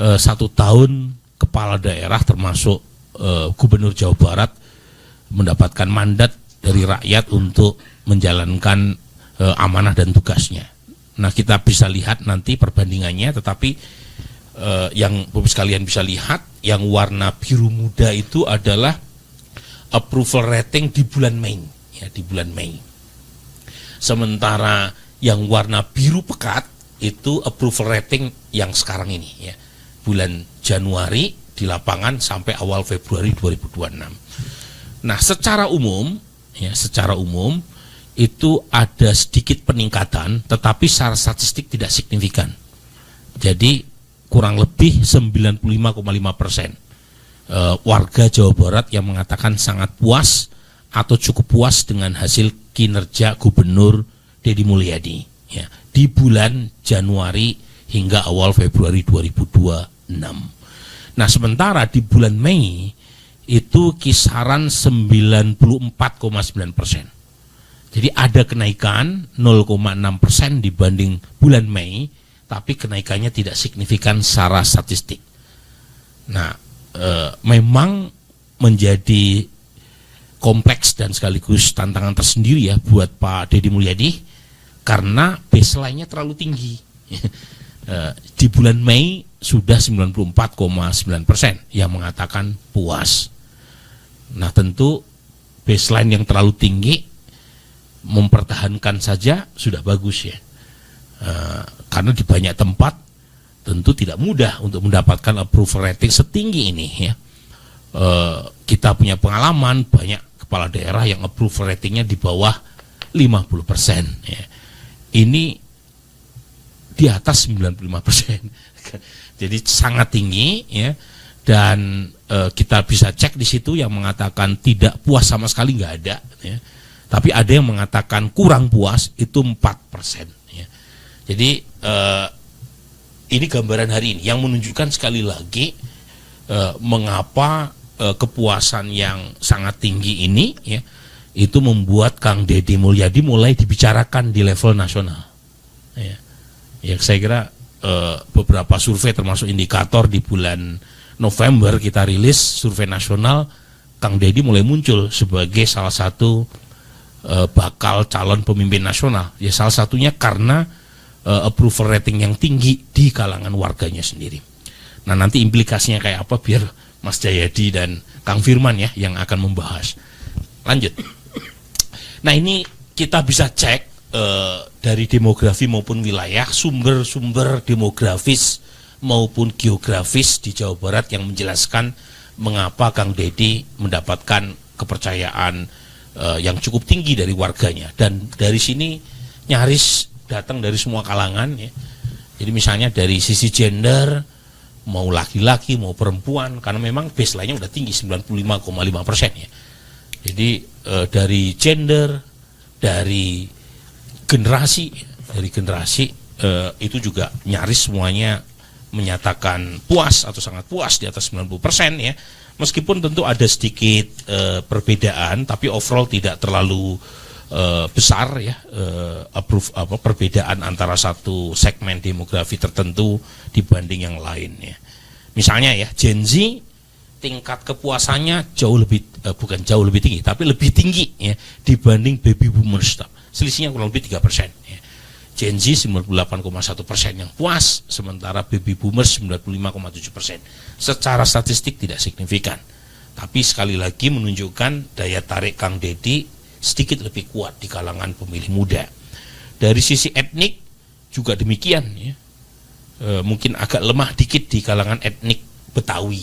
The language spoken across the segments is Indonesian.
1 tahun kepala daerah termasuk Gubernur Jawa Barat mendapatkan mandat dari rakyat untuk menjalankan amanah dan tugasnya. Nah, kita bisa lihat nanti perbandingannya, tetapi yang Bapak sekalian bisa lihat, yang warna biru muda itu adalah approval rating di bulan Mei, ya, di bulan Mei. Sementara yang warna biru pekat itu approval rating yang sekarang ini, ya, bulan Januari di lapangan sampai awal Februari 2026. Nah, secara umum, ya, secara umum itu ada sedikit peningkatan, tetapi secara statistik tidak signifikan. Jadi kurang lebih 95,5% warga Jawa Barat yang mengatakan sangat puas atau cukup puas dengan hasil kinerja Gubernur Deddy Mulyadi, ya, di bulan Januari hingga awal Februari 2026. Nah, sementara di bulan Mei itu kisaran 94,9%. Jadi ada kenaikan 0,6% dibanding bulan Mei, tapi kenaikannya tidak signifikan secara statistik. Nah, memang menjadi kompleks dan sekaligus tantangan tersendiri ya buat Pak Deddy Mulyadi karena baseline-nya terlalu tinggi. Di bulan Mei sudah 94,9% yang mengatakan puas. Nah, tentu baseline yang terlalu tinggi mempertahankan saja sudah bagus ya, karena di banyak tempat tentu tidak mudah untuk mendapatkan approval rating setinggi ini ya. Kita punya pengalaman banyak kepala daerah yang approval ratingnya di bawah 50% ya. Ini di atas 95%. Jadi sangat tinggi ya, dan kita bisa cek di situ yang mengatakan tidak puas sama sekali nggak ada ya. Tapi ada yang mengatakan kurang puas itu 4% ya. Jadi ini gambaran hari ini yang menunjukkan sekali lagi mengapa kepuasan yang sangat tinggi ini ya, itu membuat Kang Deddy Mulyadi mulai dibicarakan di level nasional ya. Ya, saya kira beberapa survei termasuk indikator di bulan November kita rilis survei nasional, Kang Deddy mulai muncul sebagai salah satu bakal calon pemimpin nasional. Ya, salah satunya karena approval rating yang tinggi di kalangan warganya sendiri. Nah, nanti implikasinya kayak apa biar Mas Jayadi dan Kang Firman ya yang akan membahas. Lanjut. Nah, ini kita bisa cek dari demografi maupun wilayah, sumber-sumber demografis maupun geografis di Jawa Barat yang menjelaskan mengapa Kang Deddy mendapatkan kepercayaan yang cukup tinggi dari warganya, dan dari sini nyaris datang dari semua kalangan ya. Jadi misalnya dari sisi gender, mau laki-laki mau perempuan, karena memang baseline-nya udah tinggi 95,5% ya. Jadi dari gender, dari generasi itu juga nyaris semuanya menyatakan puas atau sangat puas di atas 90% ya. Meskipun tentu ada sedikit perbedaan, tapi overall tidak terlalu besar ya, perbedaan antara satu segmen demografi tertentu dibanding yang lain ya. Misalnya ya, Gen Z tingkat kepuasannya bukan jauh lebih tinggi, tapi lebih tinggi ya dibanding baby boomers. Selisihnya kurang lebih 3% ya. Gen Z 98,1% yang puas, sementara baby boomers 95,7%. Secara statistik tidak signifikan, tapi sekali lagi menunjukkan daya tarik Kang Deddy sedikit lebih kuat di kalangan pemilih muda. Dari sisi etnik juga demikian ya. Mungkin agak lemah dikit di kalangan etnik Betawi,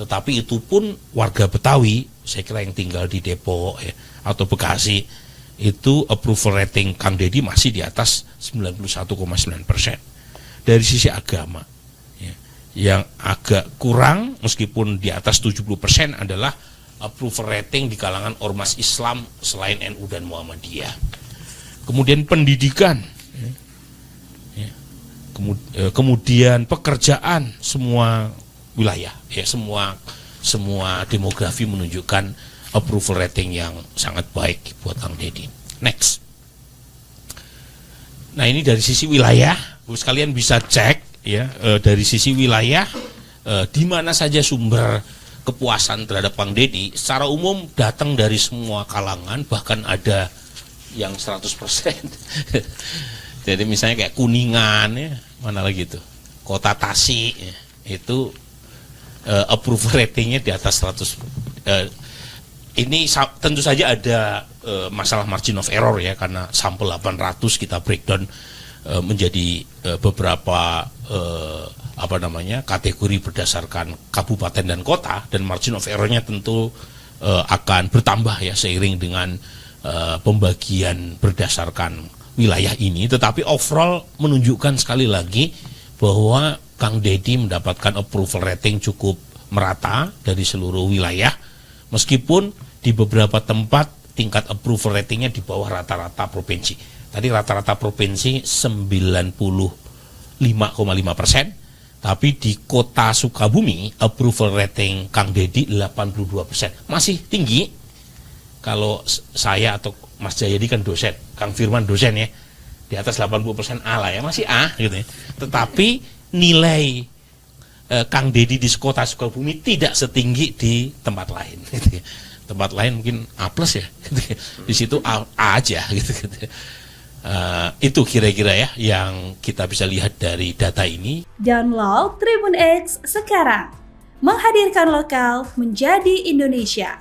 tetapi itu pun warga Betawi, saya kira yang tinggal di Depok ya, atau Bekasi, itu approval rating Kang Deddy masih di atas 91,9%. Dari sisi agama ya, yang agak kurang meskipun di atas 70% adalah approval rating di kalangan ormas Islam selain NU dan Muhammadiyah. Kemudian pendidikan ya, kemudian pekerjaan, semua wilayah ya, semua demografi menunjukkan approval rating yang sangat baik buat Kang Deddy. Next. Nah, ini dari sisi wilayah, sekalian bisa cek ya, dari sisi wilayah di mana saja sumber kepuasan terhadap Kang Deddy secara umum datang dari semua kalangan, bahkan ada yang 100%. Jadi misalnya kayak Kuningan ya, mana lagi tuh, Kota Tasik ya, itu approval ratingnya di atas 100. Ini tentu saja ada masalah margin of error ya, karena sampel 800 kita breakdown menjadi beberapa kategori berdasarkan kabupaten dan kota, dan margin of errornya tentu akan bertambah ya seiring dengan pembagian berdasarkan wilayah ini. Tetapi overall menunjukkan sekali lagi bahwa Kang Deddy mendapatkan approval rating cukup merata dari seluruh wilayah, meskipun di beberapa tempat tingkat approval ratingnya di bawah rata-rata provinsi. Tadi rata-rata provinsi 95,5%, tapi di kota Sukabumi approval rating Kang Deddy 82%. Masih tinggi. Kalau saya atau Mas Jayadi kan dosen, Kang Firman dosen ya, di atas 80% A lah ya, masih A gitu ya. Tetapi nilai Kang Deddy di kota Sukabumi tidak setinggi di tempat lain gitu ya. Tempat lain mungkin A plus ya gitu ya. Di situ A aja gitu. Itu kira-kira ya yang kita bisa lihat dari data ini. Download Tribun X sekarang, menghadirkan lokal menjadi Indonesia.